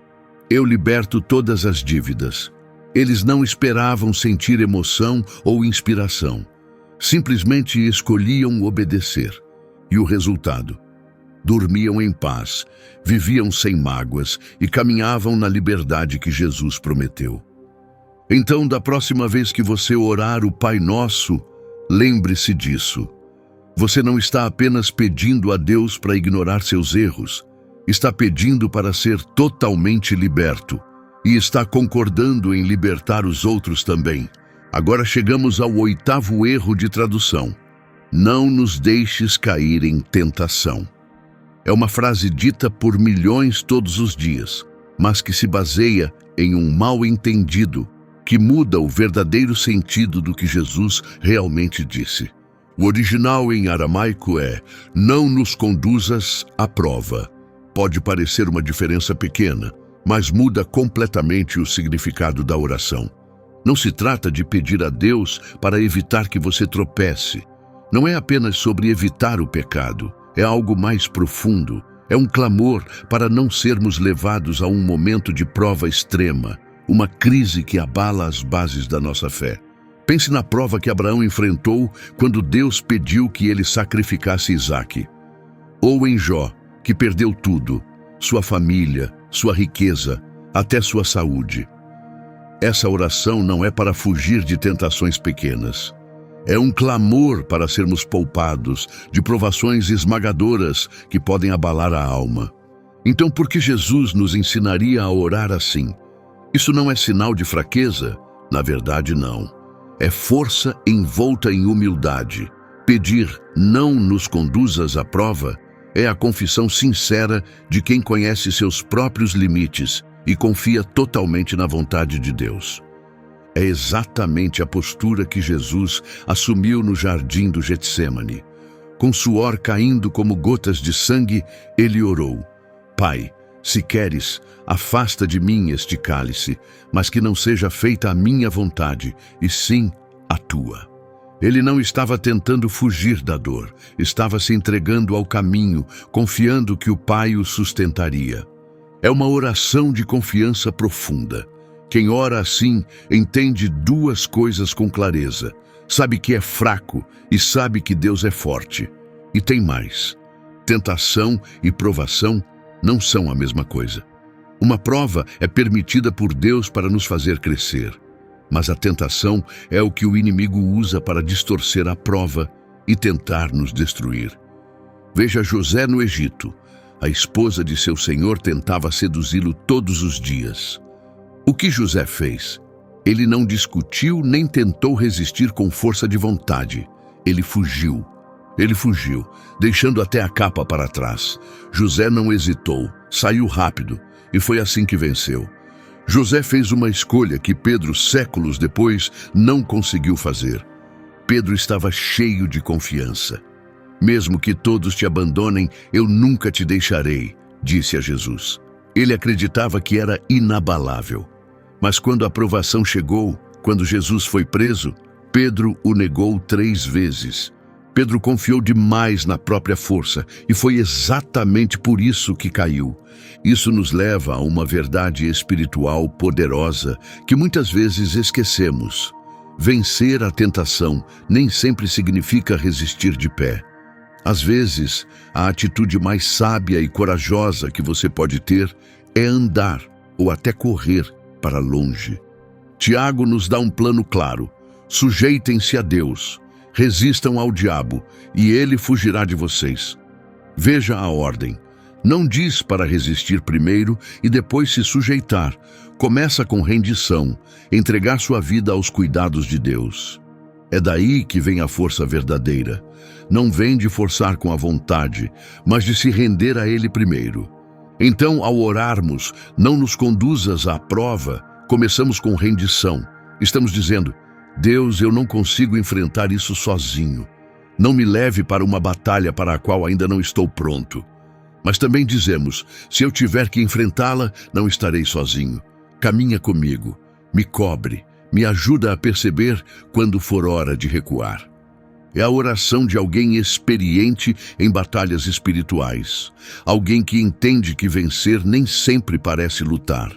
Speaker 1: "Eu liberto todas as dívidas." Eles não esperavam sentir emoção ou inspiração. Simplesmente escolhiam obedecer. E o resultado? Dormiam em paz, viviam sem mágoas e caminhavam na liberdade que Jesus prometeu. Então, da próxima vez que você orar o Pai Nosso, lembre-se disso. Você não está apenas pedindo a Deus para ignorar seus erros, está pedindo para ser totalmente liberto e está concordando em libertar os outros também. Agora chegamos ao 8º erro de tradução. Não nos deixes cair em tentação. É uma frase dita por milhões todos os dias, mas que se baseia em um mal-entendido que muda o verdadeiro sentido do que Jesus realmente disse. O original em aramaico é: não nos conduzas à prova. Pode parecer uma diferença pequena, mas muda completamente o significado da oração. Não se trata de pedir a Deus para evitar que você tropece. Não é apenas sobre evitar o pecado, é algo mais profundo. É um clamor para não sermos levados a um momento de prova extrema, uma crise que abala as bases da nossa fé. Pense na prova que Abraão enfrentou quando Deus pediu que ele sacrificasse Isaque. Ou em Jó, que perdeu tudo, sua família, sua riqueza, até sua saúde. Essa oração não é para fugir de tentações pequenas. É um clamor para sermos poupados de provações esmagadoras que podem abalar a alma. Então, por que Jesus nos ensinaria a orar assim? Isso não é sinal de fraqueza? Na verdade, não. É força envolta em humildade. Pedir "não nos conduzas à prova" é a confissão sincera de quem conhece seus próprios limites e confia totalmente na vontade de Deus. É exatamente a postura que Jesus assumiu no jardim do Getsêmani. Com suor caindo como gotas de sangue, ele orou: Pai, se queres, afasta de mim este cálice, mas que não seja feita a minha vontade, e sim a tua. Ele não estava tentando fugir da dor, estava se entregando ao caminho, confiando que o Pai o sustentaria. É uma oração de confiança profunda. Quem ora assim entende duas coisas com clareza. Sabe que é fraco e sabe que Deus é forte. E tem mais: tentação e provação não são a mesma coisa. Uma prova é permitida por Deus para nos fazer crescer, mas a tentação é o que o inimigo usa para distorcer a prova e tentar nos destruir. Veja José no Egito. A esposa de seu senhor tentava seduzi-lo todos os dias. O que José fez? Ele não discutiu nem tentou resistir com força de vontade. Ele fugiu. Ele fugiu, deixando até a capa para trás. José não hesitou, saiu rápido, e foi assim que venceu. José fez uma escolha que Pedro, séculos depois, não conseguiu fazer. Pedro estava cheio de confiança. Mesmo que todos te abandonem, eu nunca te deixarei, disse a Jesus. Ele acreditava que era inabalável. Mas quando a provação chegou, quando Jesus foi preso, Pedro o negou 3 vezes. Pedro confiou demais na própria força e foi exatamente por isso que caiu. Isso nos leva a uma verdade espiritual poderosa que muitas vezes esquecemos. Vencer a tentação nem sempre significa resistir de pé. Às vezes, a atitude mais sábia e corajosa que você pode ter é andar ou até correr para longe. Tiago nos dá um plano claro: sujeitem-se a Deus, resistam ao diabo e ele fugirá de vocês. Veja a ordem. Não diz para resistir primeiro e depois se sujeitar. Começa com rendição, entregar sua vida aos cuidados de Deus. É daí que vem a força verdadeira. Não vem de forçar com a vontade, mas de se render a Ele primeiro. Então, ao orarmos, não nos conduzas à prova, começamos com rendição. Estamos dizendo: Deus, eu não consigo enfrentar isso sozinho. Não me leve para uma batalha para a qual ainda não estou pronto. Mas também dizemos: se eu tiver que enfrentá-la, não estarei sozinho. Caminha comigo, me cobre, me ajuda a perceber quando for hora de recuar. É a oração de alguém experiente em batalhas espirituais. Alguém que entende que vencer nem sempre parece lutar.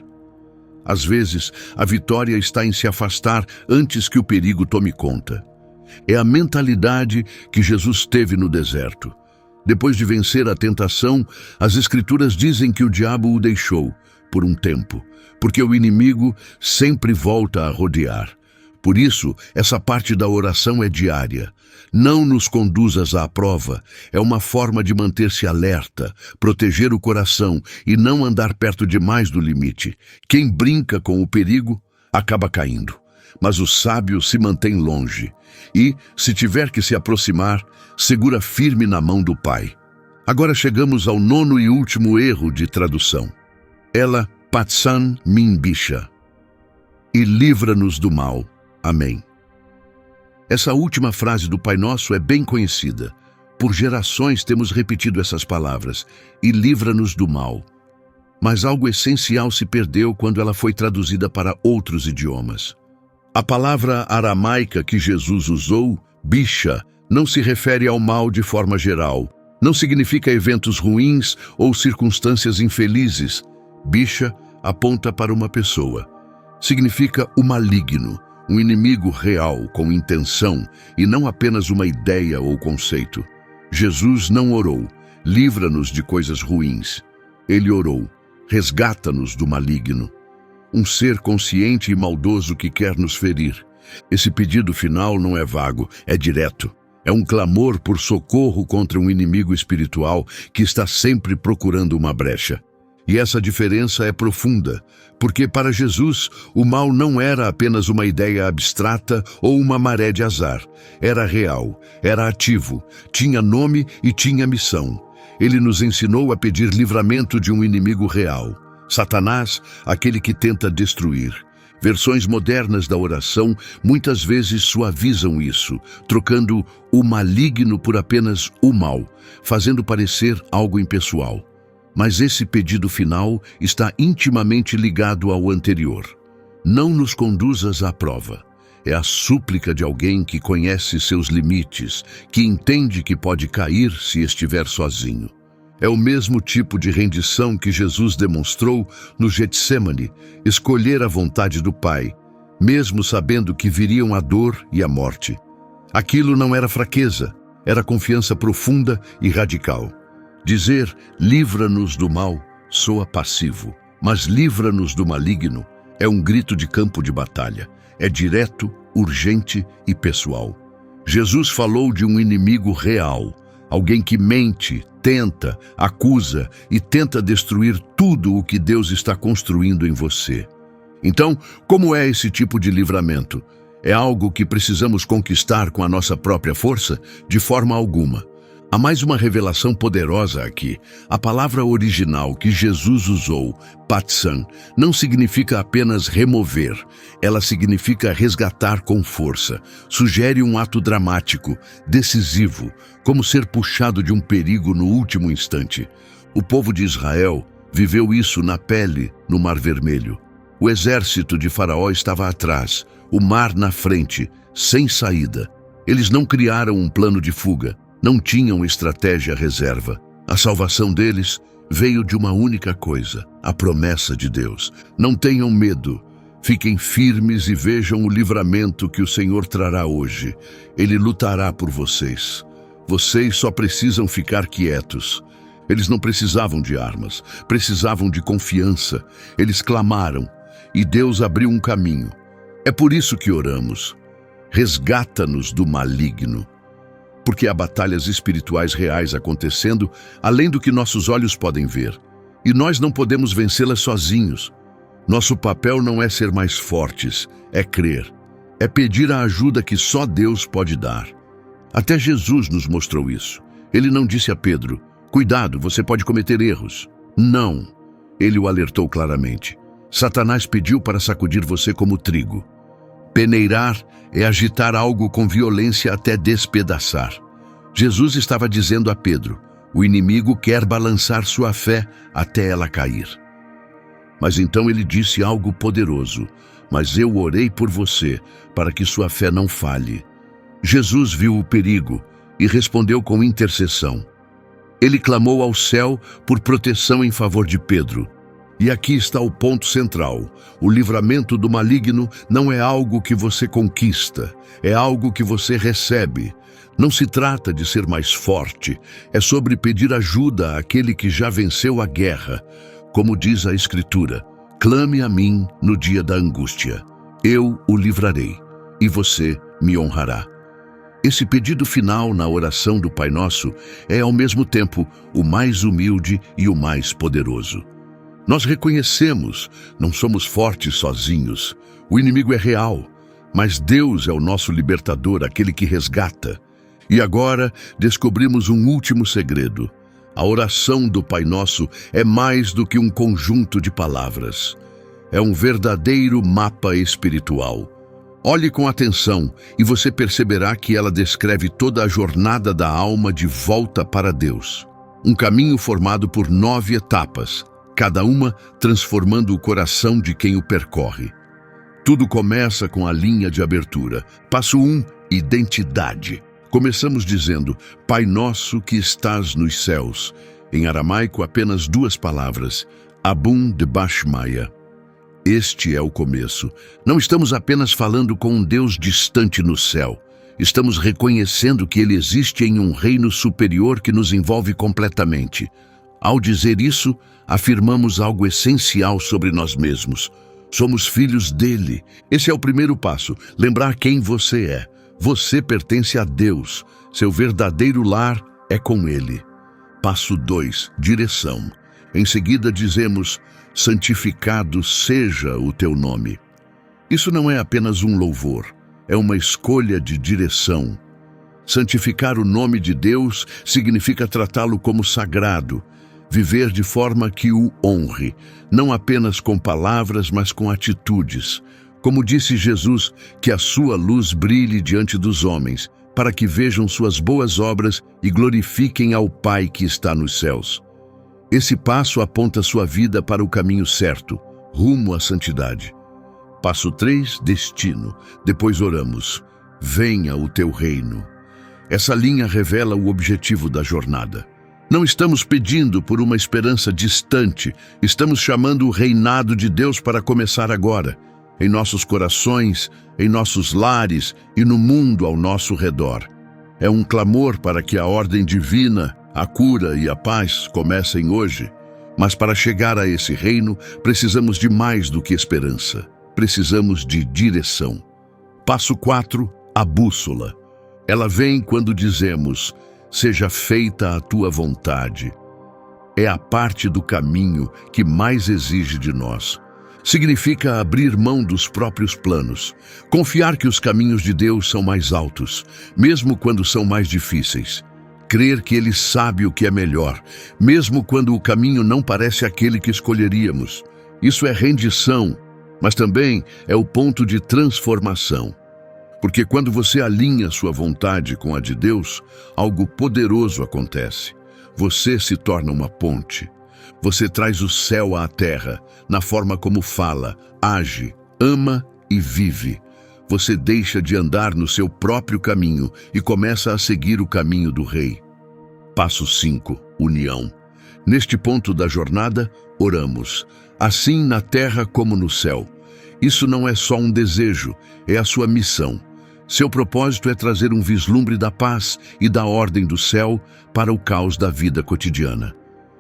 Speaker 1: Às vezes, a vitória está em se afastar antes que o perigo tome conta. É a mentalidade que Jesus teve no deserto. Depois de vencer a tentação, as Escrituras dizem que o diabo o deixou por um tempo, porque o inimigo sempre volta a rodear. Por isso, essa parte da oração é diária. Não nos conduzas à prova. É uma forma de manter-se alerta, proteger o coração e não andar perto demais do limite. Quem brinca com o perigo acaba caindo. mas o sábio se mantém longe. E, se tiver que se aproximar, segura firme na mão do Pai. Agora chegamos ao nono e último erro de tradução. Ela patsan min bisha. E livra-nos do mal. Amém. Essa última frase do Pai Nosso é bem conhecida. Por gerações temos repetido essas palavras. E livra-nos do mal. Mas algo essencial se perdeu quando ela foi traduzida para outros idiomas. A palavra aramaica que Jesus usou, bisha, não se refere ao mal de forma geral. Não significa eventos ruins ou circunstâncias infelizes. Bisha aponta para uma pessoa. Significa o maligno, um inimigo real com intenção e não apenas uma ideia ou conceito. Jesus não orou, livra-nos de coisas ruins. Ele orou, resgata-nos do maligno. Um ser consciente e maldoso que quer nos ferir. Esse pedido final não é vago, é direto. É um clamor por socorro contra um inimigo espiritual que está sempre procurando uma brecha. E essa diferença é profunda, porque para Jesus o mal não era apenas uma ideia abstrata ou uma maré de azar. Era real, era ativo, tinha nome e tinha missão. Ele nos ensinou a pedir livramento de um inimigo real. Satanás, aquele que tenta destruir. Versões modernas da oração muitas vezes suavizam isso, trocando o maligno por apenas o mal, fazendo parecer algo impessoal. Mas esse pedido final está intimamente ligado ao anterior. Não nos conduzas à prova. É a súplica de alguém que conhece seus limites, que entende que pode cair se estiver sozinho. É o mesmo tipo de rendição que Jesus demonstrou no Getsêmani, escolher a vontade do Pai, mesmo sabendo que viriam a dor e a morte. Aquilo não era fraqueza, era confiança profunda e radical. Dizer, livra-nos do mal, soa passivo, mas livra-nos do maligno é um grito de campo de batalha. É direto, urgente e pessoal. Jesus falou de um inimigo real, alguém que mente, tenta, acusa e tenta destruir tudo o que Deus está construindo em você. Então, como é esse tipo de livramento? É algo que precisamos conquistar com a nossa própria força? De forma alguma. Há mais uma revelação poderosa aqui. A palavra original que Jesus usou, patsan, não significa apenas remover. Ela significa resgatar com força. Sugere um ato dramático, decisivo, como ser puxado de um perigo no último instante. O povo de Israel viveu isso na pele, no Mar Vermelho. O exército de Faraó estava atrás, o mar na frente, sem saída. Eles não criaram um plano de fuga. Não tinham estratégia reserva. A salvação deles veio de uma única coisa, a promessa de Deus. Não tenham medo, fiquem firmes e vejam o livramento que o Senhor trará hoje. Ele lutará por vocês. Vocês só precisam ficar quietos. Eles não precisavam de armas, precisavam de confiança. Eles clamaram e Deus abriu um caminho. É por isso que oramos. Resgata-nos do maligno. Porque há batalhas espirituais reais acontecendo, além do que nossos olhos podem ver. E nós não podemos vencê-las sozinhos. Nosso papel não é ser mais fortes, é crer. É pedir a ajuda que só Deus pode dar. Até Jesus nos mostrou isso. Ele não disse a Pedro, cuidado, você pode cometer erros. Não. Ele o alertou claramente. Satanás pediu para sacudir você como trigo. Peneirar é agitar algo com violência até despedaçar. Jesus estava dizendo a Pedro, o inimigo quer balançar sua fé até ela cair. Mas então ele disse algo poderoso, mas eu orei por você para que sua fé não falhe. Jesus viu o perigo e respondeu com intercessão. Ele clamou ao céu por proteção em favor de Pedro. E aqui está o ponto central. O livramento do maligno não é algo que você conquista, é algo que você recebe. Não se trata de ser mais forte, é sobre pedir ajuda àquele que já venceu a guerra. Como diz a Escritura, clame a mim no dia da angústia. Eu o livrarei, e você me honrará. Esse pedido final na oração do Pai Nosso é ao mesmo tempo o mais humilde e o mais poderoso. Nós reconhecemos, não somos fortes sozinhos. O inimigo é real, mas Deus é o nosso libertador, aquele que resgata. E agora descobrimos um último segredo. A oração do Pai Nosso é mais do que um conjunto de palavras. É um verdadeiro mapa espiritual. Olhe com atenção e você perceberá que ela descreve toda a jornada da alma de volta para Deus. Um caminho formado por 9 etapas, cada uma transformando o coração de quem o percorre. Tudo começa com a linha de abertura. Passo 1, identidade. Começamos dizendo, Pai Nosso que estás nos céus. Em aramaico, apenas 2 palavras, Abum de Bashmaya. Este é o começo. Não estamos apenas falando com um Deus distante no céu. Estamos reconhecendo que Ele existe em um reino superior que nos envolve completamente. Ao dizer isso, afirmamos algo essencial sobre nós mesmos. Somos filhos dele. Esse é o primeiro passo, lembrar quem você é. Você pertence a Deus. Seu verdadeiro lar é com Ele. Passo 2, direção. Em seguida dizemos, santificado seja o teu nome. Isso não é apenas um louvor, é uma escolha de direção. Santificar o nome de Deus significa tratá-lo como sagrado, viver de forma que o honre, não apenas com palavras, mas com atitudes. Como disse Jesus, que a sua luz brilhe diante dos homens, para que vejam suas boas obras e glorifiquem ao Pai que está nos céus. Esse passo aponta sua vida para o caminho certo, rumo à santidade. Passo 3, destino. Depois oramos, venha o teu reino. Essa linha revela o objetivo da jornada. Não estamos pedindo por uma esperança distante, estamos chamando o reinado de Deus para começar agora, em nossos corações, em nossos lares e no mundo ao nosso redor. É um clamor para que a ordem divina, a cura e a paz comecem hoje, mas para chegar a esse reino, precisamos de mais do que esperança. Precisamos de direção. Passo 4, a bússola. Ela vem quando dizemos, seja feita a tua vontade. É a parte do caminho que mais exige de nós. Significa abrir mão dos próprios planos, confiar que os caminhos de Deus são mais altos, mesmo quando são mais difíceis. Crer que Ele sabe o que é melhor, mesmo quando o caminho não parece aquele que escolheríamos. Isso é rendição, mas também é o ponto de transformação. Porque quando você alinha sua vontade com a de Deus, algo poderoso acontece. Você se torna uma ponte. Você traz o céu à terra, na forma como fala, age, ama e vive. Você deixa de andar no seu próprio caminho e começa a seguir o caminho do Rei. Passo 5, união. Neste ponto da jornada, oramos, assim na terra como no céu. Isso não é só um desejo, é a sua missão. Seu propósito é trazer um vislumbre da paz e da ordem do céu para o caos da vida cotidiana.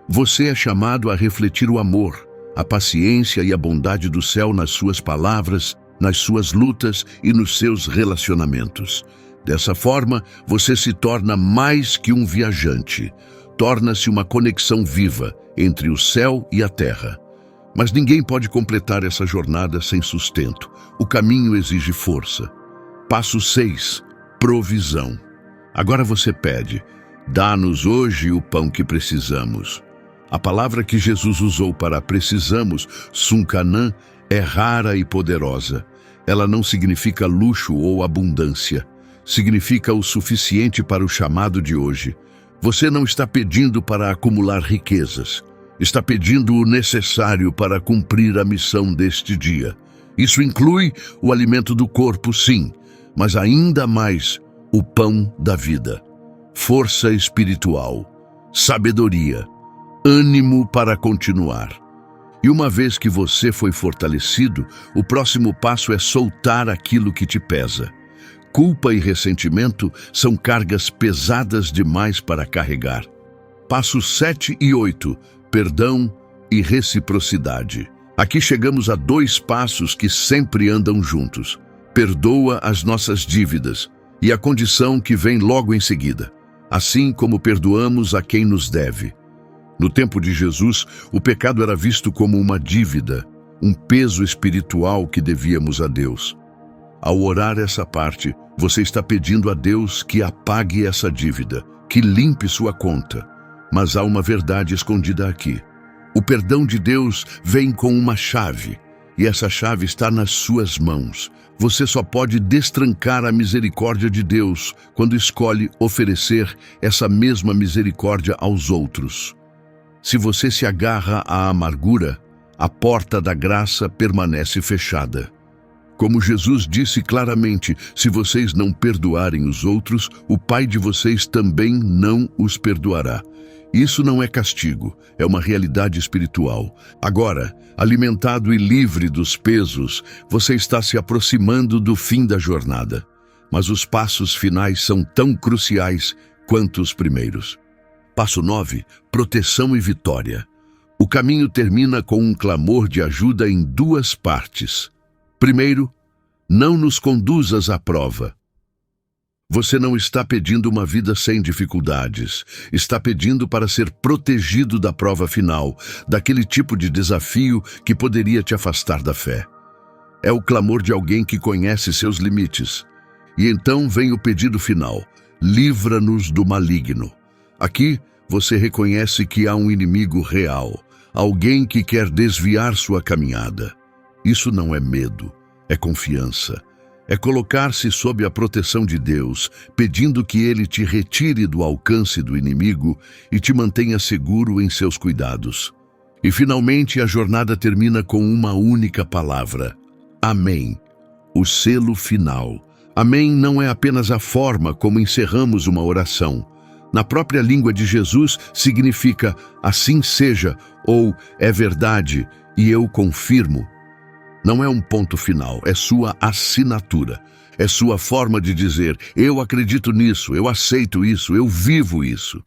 Speaker 1: Você é chamado a refletir o amor, a paciência e a bondade do céu nas suas palavras, nas suas lutas e nos seus relacionamentos. Dessa forma, você se torna mais que um viajante. Torna-se uma conexão viva entre o céu e a terra. Mas ninguém pode completar essa jornada sem sustento. O caminho exige força. Passo 6, provisão. Agora você pede, dá-nos hoje o pão que precisamos. A palavra que Jesus usou para precisamos, suncanã, é rara e poderosa. Ela não significa luxo ou abundância. Significa o suficiente para o chamado de hoje. Você não está pedindo para acumular riquezas. Está pedindo o necessário para cumprir a missão deste dia. Isso inclui o alimento do corpo, sim, mas ainda mais o pão da vida. Força espiritual, sabedoria, ânimo para continuar. E uma vez que você foi fortalecido, o próximo passo é soltar aquilo que te pesa. Culpa e ressentimento são cargas pesadas demais para carregar. Passos 7 e 8, perdão e reciprocidade. Aqui chegamos a 2 passos que sempre andam juntos. Perdoa as nossas dívidas e a condição que vem logo em seguida, assim como perdoamos a quem nos deve. No tempo de Jesus, o pecado era visto como uma dívida, um peso espiritual que devíamos a Deus. Ao orar essa parte, você está pedindo a Deus que apague essa dívida, que limpe sua conta. Mas há uma verdade escondida aqui. O perdão de Deus vem com uma chave, e essa chave está nas suas mãos. Você só pode destrancar a misericórdia de Deus quando escolhe oferecer essa mesma misericórdia aos outros. Se você se agarra à amargura, a porta da graça permanece fechada. Como Jesus disse claramente, se vocês não perdoarem os outros, o Pai de vocês também não os perdoará. Isso não é castigo, é uma realidade espiritual. Agora, alimentado e livre dos pesos, você está se aproximando do fim da jornada. Mas os passos finais são tão cruciais quanto os primeiros. Passo 9. Proteção e vitória. O caminho termina com um clamor de ajuda em duas partes. Primeiro, não nos conduzas à prova. Você não está pedindo uma vida sem dificuldades. Está pedindo para ser protegido da prova final, daquele tipo de desafio que poderia te afastar da fé. É o clamor de alguém que conhece seus limites. E então vem o pedido final: livra-nos do maligno. Aqui, você reconhece que há um inimigo real, alguém que quer desviar sua caminhada. Isso não é medo, é confiança. É colocar-se sob a proteção de Deus, pedindo que Ele te retire do alcance do inimigo e te mantenha seguro em seus cuidados. E finalmente a jornada termina com uma única palavra: Amém. O selo final. Amém não é apenas a forma como encerramos uma oração. Na própria língua de Jesus significa assim seja ou é verdade e eu confirmo. Não é um ponto final, é sua assinatura. É sua forma de dizer: eu acredito nisso, eu aceito isso, eu vivo isso.